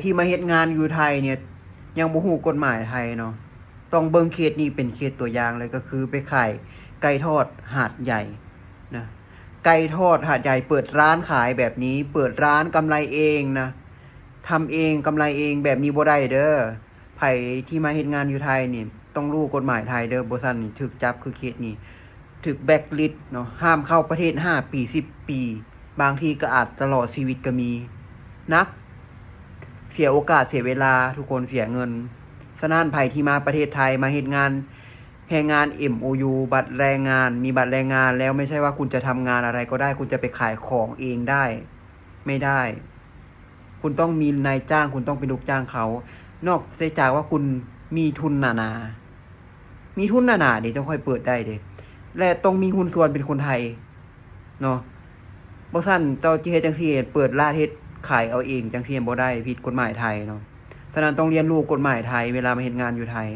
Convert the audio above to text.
ที่มาเฮ็ดงานอยู่ไทยเนี่ยยังบ่ฮู้กฎหมายไทยเนาะต้องเบิ่งเคสนี้เป็นเคสตัวอย่างเลยก็คือไปขายไก่ทอดหาดใหญ่นะไก่ทอดหาดใหญ่เปิดร้านขายแบบนี้เปิดร้านกำไรเองนะทำเองกำไรเองแบบนี้บ่ได้เด้อไผที่มาเฮ็ดงานอยู่ไทยนี่ต้องรู้กฎหมายไทยเด้อบ่ซั้นนี่ถูกจับคือเคสนี้ถูกแบล็คลิสต์เนาะห้ามเข้าประเทศ5 ปี10 ปีบางทีก็อาจตลอดชีวิตก็มีนะเสียโอกาสเสียเวลาทุกคนเสียเงินฉะนั้นไผที่มาประเทศไทยมาเฮ็ดงานแรงงาน MOU บัตรแรงงานมีบัตรแรงงานแล้วไม่ใช่ว่าคุณจะทำงานอะไรก็ได้คุณจะไปขายของเองได้ไม่ได้คุณต้องมีนายจ้างคุณต้องเป็นลูกจ้างเขานอกจากว่าคุณมีทุนหนาๆมีทุนหนาๆเดี๋ยวจะค่อยเปิดได้เด้และต้องมีหุ้นส่วนเป็นคนไทยเนาะบ่ซั่นเจ้าสิเฮ็ดจังซี่เปิดร้านเฮ็ดขายเอาเองจังซี่บ่ได้ผิดกฎหมายไทยเนาะฉะนั้นต้องเรียนรู้กฎหมายไทยเวลามาเฮ็ดงานอยู่ไทย